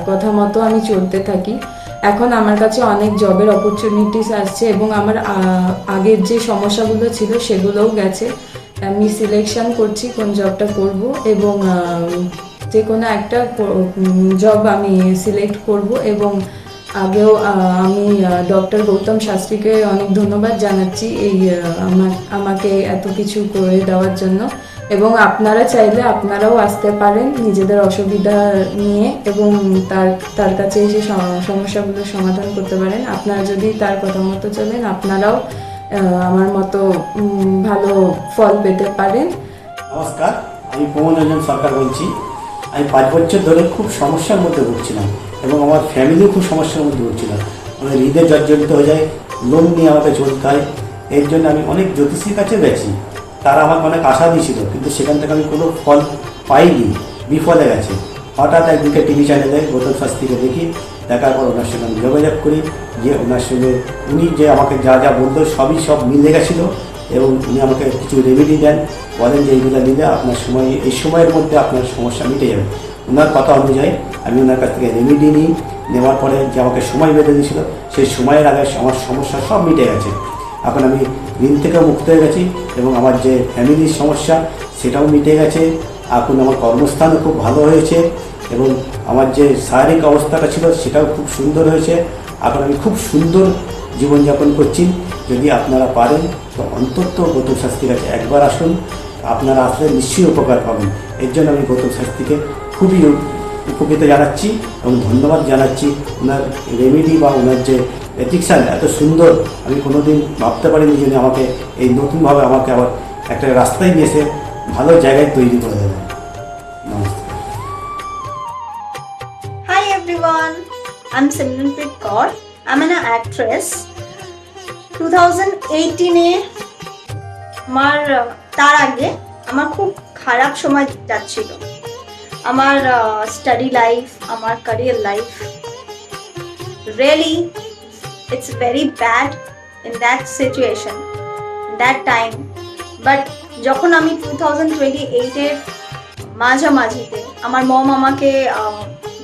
কথা মতো আমি চলতে থাকি। এখন আমার কাছে অনেক জবের অপরচুনিটিস আসছে এবং আমার আগের যে সমস্যাগুলো ছিল সেগুলোও গেছে। আমি সিলেকশন করছি কোন জবটা করব এবং যে কোনো একটা জব আমি সিলেক্ট করব এবং আগেও আমি ডক্টর গৌতম শাস্ত্রীকে অনেক ধন্যবাদ জানাচ্ছি এই আমাকে এত কিছু করে দেওয়ার জন্য। এবং আপনারা চাইলে আপনারাও আসতে পারেন নিজেদের অসুবিধা নিয়ে এবং তার কাছে এসে সমস্যাগুলো সমাধান করতে পারেন। আপনারা যদি তার কথা মতো চলেন আপনারাও আমার মতো ভালো ফল পেতে পারেন। নমস্কার, আমি প্রমোদ রঞ্জন সরকার বলছি। আমি 5 বছর ধরে খুব সমস্যার মধ্যে ভুগছিলাম এবং আমার ফ্যামিলিও খুব সমস্যার মধ্যে ভুগছিলাম। আমার হৃদয় জর্জরিত হয়ে যায়, লোন নিয়ে আমাকে চলতে হয়। এর জন্য আমি অনেক জ্যোতিষীর কাছে গেছি, তারা আমাকে অনেক আশা দিয়েছিল, কিন্তু সেখান থেকে আমি কোনো ফল পাইনি, বিফলে গেছে। হঠাৎ একদিকে টিভি চ্যানেলে গৌতম শাস্ত্রীকে দেখি, দেখার পর ওনার সঙ্গে আমি যোগাযোগ করি, যে ওনার সঙ্গে উনি যে আমাকে যা যা বলতো সব মিলে গেছিলো এবং উনি আমাকে কিছু রেমেডি দেন, বলেন যে এইগুলো নিলে আপনার এই সময়ের মধ্যে আপনার সমস্যা মিটে যাবে। ওনার কথা অনুযায়ী আমি ওনার কাছ থেকে রেমেডি নিই, নেওয়ার পরে যে আমাকে সময় বেঁধে দিয়েছিল সেই সময়ের আগে আমার সমস্যা সব মিটে গেছে। এখন আমি ঋণ থেকেও মুক্ত হয়ে গেছি এবং আমার যে ফ্যামিলির সমস্যা সেটাও মিটে গেছে। এখন আমার কর্মস্থানও খুব ভালো হয়েছে এবং আমার যে শারীরিক অবস্থাটা ছিল সেটাও খুব সুন্দর হয়েছে। এখন আমি খুব সুন্দর জীবনযাপন করছি। যদি আপনারা পারেন তো অন্তত গৌতম শাস্ত্রীর কাছে একবার আসুন, আপনারা আসলে নিশ্চয়ই উপকার পাবেন। এর জন্য আমি গৌতম শাস্ত্রীকে খুবই উপকৃত জানাচ্ছি এবং ধন্যবাদ জানাচ্ছি। ওনার রেমেডি বা ওনার যে এথিক্সান এত সুন্দর, আমি কোনোদিন ভাবতে পারিনি যে আমাকে এই নতুনভাবে আমাকে আবার একটা রাস্তায় নিয়ে এসে ভালো জায়গায় তৈরি করে দেবে। নমস্কার। Hi everyone, I'm Simranpreet Kaur. I'm an actress. 2018-এ তার আগে আমার খুব খারাপ সময় যাচ্ছিল। আমার স্টাডি লাইফ, আমার career life, really it's very bad in that situation, that time. But যখন আমি 2028-এর মাঝামাঝিতে আমার মম আমাকে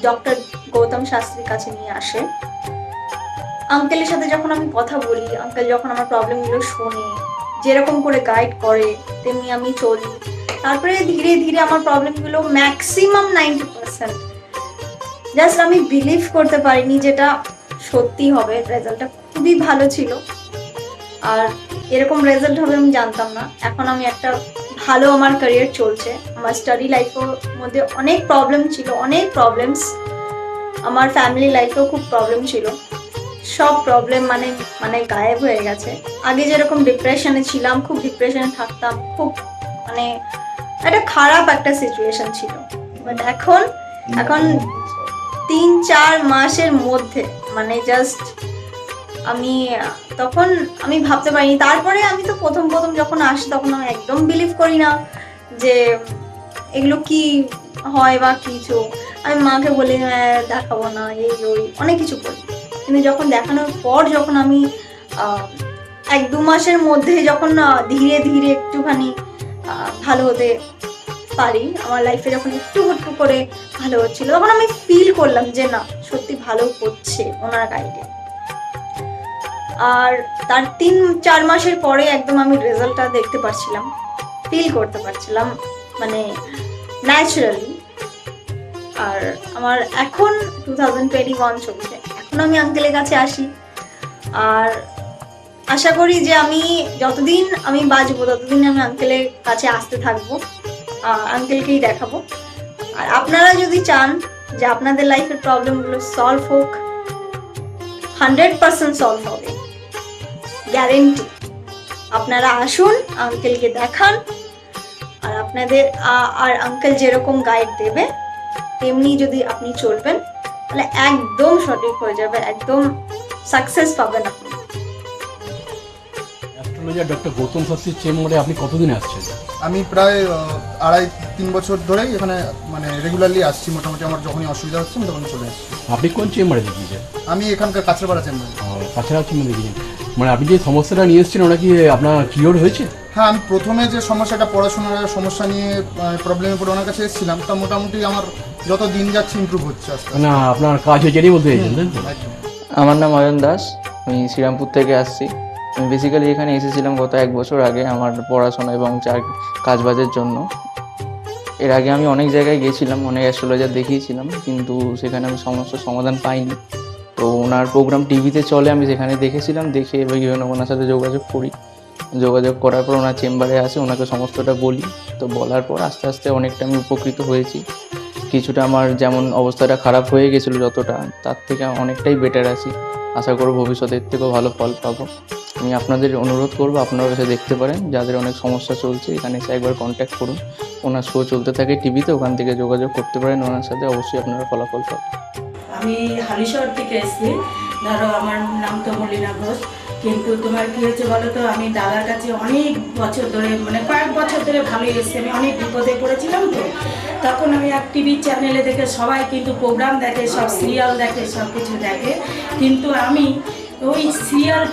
ডক্টর গৌতম শাস্ত্রীর কাছে নিয়ে আসে। আঙ্কেলের সাথে যখন আমি কথা বলি, আঙ্কেল যখন আমার প্রবলেমগুলো শোনে, যেরকম করে গাইড করে তেমনি আমি চলি। তারপরে ধীরে ধীরে আমার প্রবলেমগুলো ম্যাক্সিমাম 90% জাস্ট আমি বিলিভ করতে পারিনি যেটা সত্যি হবে। রেজাল্টটা খুবই ভালো ছিল আর এরকম রেজাল্ট হবে আমি জানতাম না। এখন আমি একটা ভালো আমার ক্যারিয়ার চলছে। আমার স্টাডি লাইফের মধ্যে অনেক প্রবলেম ছিল, অনেক প্রবলেমস। আমার ফ্যামিলি লাইফেও খুব প্রবলেম ছিল, সব প্রবলেম মানে গায়েব হয়ে গেছে। আগে যেরকম ডিপ্রেশনে ছিলাম, খুব ডিপ্রেশনে থাকতাম, খুব একটা খারাপ একটা সিচুয়েশন ছিল। বাট এখন 3-4 মাসের মধ্যে জাস্ট তখন আমি ভাবতে পারিনি। তারপরে আমি তো প্রথম যখন আসি তখন আমি একদম বিলিভ করি না যে এগুলো কি হয় বা কিছু। আমি মাকে বলি দেখাবো না, এই ওই অনেক কিছু করি, কিন্তু যখন দেখানোর পর যখন আমি 1-2 মাসের মধ্যে যখন ধীরে ধীরে একটুখানি ভালো হতে পারি, আমার লাইফে যখন একটু করে ভালো হচ্ছিল, তখন আমি ফিল করলাম যে না সত্যি ভালো হচ্ছে ওনার গাইডে। আর তার 3-4 মাসের পরে একদম আমি রেজাল্টটা দেখতে পারছিলাম, ফিল করতে পারছিলাম, মানে ন্যাচারালি। আর আমার এখন 2021 চলছে, এখন আমি আঙ্কেলের কাছে আসি আর আশা করি যে আমি যতদিন আমি বাঁচবো ততদিন আমি আঙ্কেলের কাছে আসতে থাকবো, আঙ্কেলকেই দেখাবো। আর আপনারা যদি চান যে আপনাদের লাইফের প্রবলেমগুলো সলভ হোক, 100% সলভ হবে, গ্যারেন্টি। আপনারা আসুন, আঙ্কেলকে দেখান, আর আপনাদের আর আঙ্কেল যেরকম গাইড দেবে তেমনি যদি আপনি চলবেন তাহলে একদম সঠিক হয়ে যাবে, একদম সাকসেস পাবেন আপনি। অ্যাস্ট্রোলজার ডক্টর গৌতম শাস্ত্রীর চেম্বারে আপনি কতদিন আসছেন? আমি প্রায় 2.5-3 বছর ধরেই এখানে মানে রেগুলারলি আসছি। মোটামুটি আমার যখনই অসুবিধা হচ্ছে আমি তখন চলে আসছি। আপনি কোন চেম্বারে দেখিয়েছেন? আমি এখানকার কাছড়াপাড়া চেম্বারে। কাছড়াপাড়া চেম্বারে দেখিয়েছেন, মানে আপনি যে সমস্যাটা নিয়ে এসেছেন ওটা কি আপনার কিওর হয়েছে? হ্যাঁ, আমি প্রথমে যে সমস্যাটা পড়াশোনার সমস্যা নিয়ে প্রবলেমে পড়ে ওনার কাছে এসেছিলাম, তা মোটামুটি আমার যত দিন যাচ্ছে ইমপ্রুভ হচ্ছে আস্তে আস্তে। না, আপনার কাজ হয়েছে এটাই বলতে চাইছেন? আমার নাম অয়ন দাস, আমি শ্রীরামপুর থেকে আসছি। আমি বেসিক্যালি এখানে এসেছিলাম গত 1 বছর আগে আমার পড়াশোনা এবং কাজবাজের জন্য। এর আগে আমি অনেক জায়গায় গেছিলাম, অনেক অ্যাস্ট্রোলজার দেখিয়েছিলাম, কিন্তু সেখানে আমি সমস্যার সমাধান পাইনি। তো ওনার প্রোগ্রাম টিভিতে চলে, আমি সেখানে দেখেছিলাম, দেখে এবার ওনার সাথে যোগাযোগ করি। যোগাযোগ করার পর ওনার চেম্বারে আসে, ওনাকে সমস্তটা বলি। তো বলার পর আস্তে আস্তে অনেকটা আমি উপকৃত হয়েছি। কিছুটা আমার যেমন অবস্থাটা খারাপ হয়ে গেছিলো যতটা, তার থেকে অনেকটাই বেটার আছি। আশা করব ভবিষ্যতে এর থেকেও ভালো ফল পাবো। আমি আপনাদের অনুরোধ করবো আপনারা এসে দেখতে পারেন, যাদের অনেক সমস্যা চলছে এখানে এসে একবার কন্ট্যাক্ট করুন। ওনার শো চলতে থাকে টিভিতে, ওখান থেকে যোগাযোগ করতে পারেন ওনার সাথে, অবশ্যই আপনারা ফলাফল পাবেন। আমি হালিশহর থেকে এসেছি, ধরো আমার নাম তো মলিনা ঘোষ, কিন্তু তোমার কী হয়েছে বলো তো, আমি দাদার কাছে অনেক বছর ধরে, মানে কয়েক বছর ধরে ভালোই এসেছি। আমি অনেক বিপদে পড়েছিলাম, তো তখন আমি এক টিভি চ্যানেলে দেখে, সবাই কিন্তু প্রোগ্রাম দেখে, সব সিরিয়াল দেখে, সব কিছু দেখে, কিন্তু আমি ওই সিরিয়াল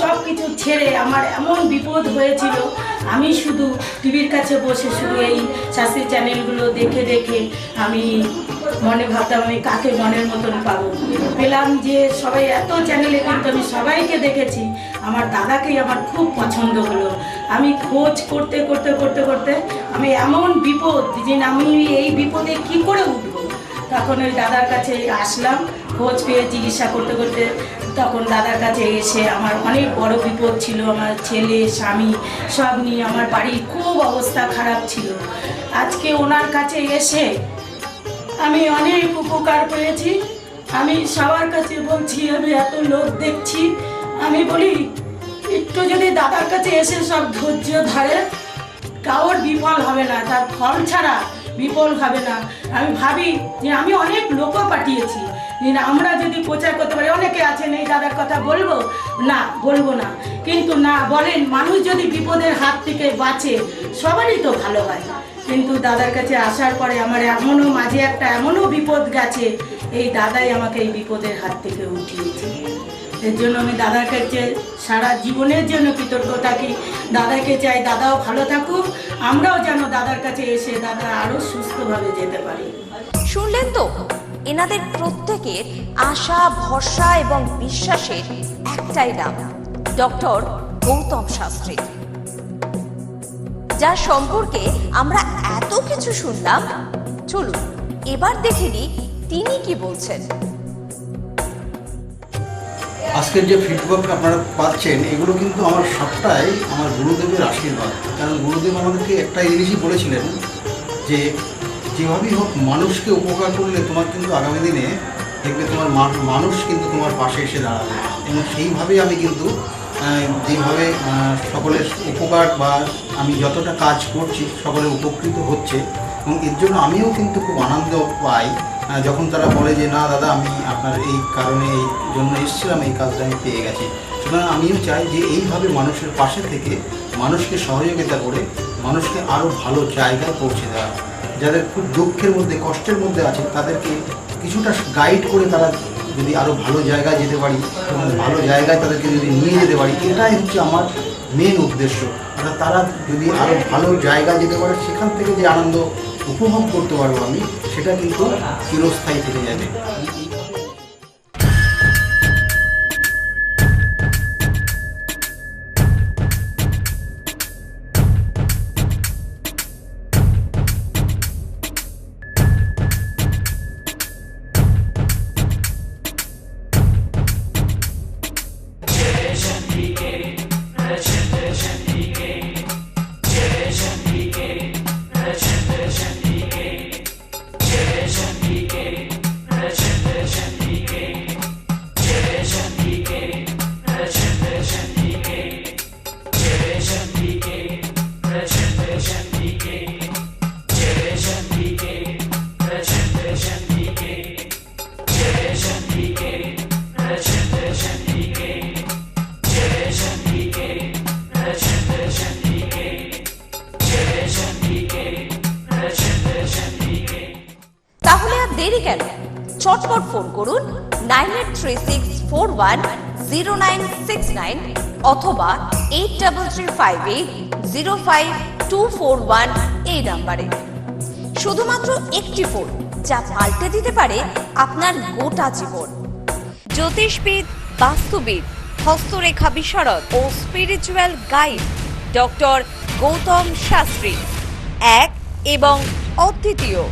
সব কিছু ছেড়ে আমার এমন বিপদ হয়েছিল, আমি শুধু টিভির কাছে বসে শুধু এই শাস্ত্রীয় চ্যানেলগুলো দেখে দেখে আমি মনে ভাবতাম আমি কাকে মনের মতন পাবো। পেলাম যে সবাই এত চ্যানেলে, কিন্তু আমি সবাইকে দেখেছি, আমার দাদাকেই আমার খুব পছন্দ হলো। আমি খোঁজ করতে করতে করতে করতে আমি এমন বিপদ যে আমি এই বিপদে কি করে উঠবো, তখন ওই দাদার কাছে আসলাম, খোঁজ পেয়ে চিকিৎসা করতে করতে তখন দাদার কাছে এসে আমার অনেক বড় বিপদ ছিল, আমার ছেলে স্বামী সব নিয়ে আমার বাড়ির খুব অবস্থা খারাপ ছিল। আজকে ওনার কাছে এসে আমি অনেক উপকার পেয়েছি। আমি সবার কাছে বলছি, আমি এত লোক দেখছি, আমি বলি একটু যদি দাদার কাছে এসে সব ধৈর্য ধরে, কারোর বিফল হবে না, তার ফল ছাড়া বিফল হবে না। আমি ভাবি যে আমি অনেক লোকও পাঠিয়েছি, আমরা যদি প্রচার করতে পারি, অনেকে আছেন এই দাদার কথা বলবো না, বলবো না, কিন্তু না বলেন, মানুষ যদি বিপদের হাত থেকে বাঁচে সবারই তো ভালো হয়। কিন্তু দাদার কাছে আসার পরে আমার এমনও মাঝে একটা এমনও বিপদ গেছে, এই দাদাই আমাকে এই বিপদের হাত থেকে উঠিয়েছে। এর জন্য আমি দাদার কাছে সারা জীবনের জন্য কৃতজ্ঞ থাকি। দাদাকে চাই দাদাও ভালো থাকুক, আমরাও যেন দাদার কাছে এসে দাদা আরও সুস্থভাবে যেতে পারি। শুনলেন তো, এনাদের প্রত্যেকের আশা, ভরসা এবং বিশ্বাসের একটাই নাম, ডক্টর গৌতম শাস্ত্রী, যার সম্পর্কে আমরা এত কিছু শুনলাম। চলুন এবার দেখে নিই তিনি কি বলছেন। আজকের যে ফিডব্যাক আপনারা পাচ্ছেন, এগুলো কিন্তু আমার সবটাই আমার গুরুদেবের আশীর্বাদ। কারণ গুরুদেব আমাদেরকে একটা জিনিসই বলেছিলেন যে যেভাবেই হোক মানুষকে উপকার করলে তোমার কিন্তু আগামী দিনে দেখবে তোমার মানুষ কিন্তু তোমার পাশে এসে দাঁড়াবে। এবং সেইভাবেই আমি কিন্তু যেভাবে সকলের উপকার বা আমি যতটা কাজ করছি সকলে উপকৃত হচ্ছে, এবং এর জন্য আমিও কিন্তু খুব আনন্দ পাই যখন তারা বলে যে না দাদা, আমি আপনার এই কারণে এই জন্য এসেছিলাম, এই কাজটা আমি পেয়ে গেছি। সুতরাং আমিও চাই যে এইভাবে মানুষের পাশে থেকে মানুষকে সহযোগিতা করে মানুষকে আরও ভালো জায়গায় পৌঁছে দেওয়া। যাদের খুব দুঃখের মধ্যে, কষ্টের মধ্যে আছে, তাদেরকে কিছুটা গাইড করে তারা যদি আরও ভালো জায়গায় যেতে পারি এবং ভালো জায়গায় তাদেরকে যদি নিয়ে যেতে পারি, এটাই হচ্ছে আমার মেন উদ্দেশ্য। অর্থাৎ তারা যদি আরও ভালো জায়গায় যেতে পারে, সেখান থেকে যে আনন্দ উপভোগ করতে পারবো আমি, সেটা কিন্তু চিরস্থায়ী থেকে যাবে। দেরি কেন? চটপট ফোন করুন 9836410969 অথবা 8335805241 এই নাম্বারে। শুধুমাত্র একটি ফোন যা পাল্টে দিতে পারে আপনার গোটা জীবন। জ্যোতিষবিদ, বাস্তুবিদ, হস্তরেখা বিশারদ ও spiritual guide doctor Gautam Shastri, এক এবং অদ্বিতীয়।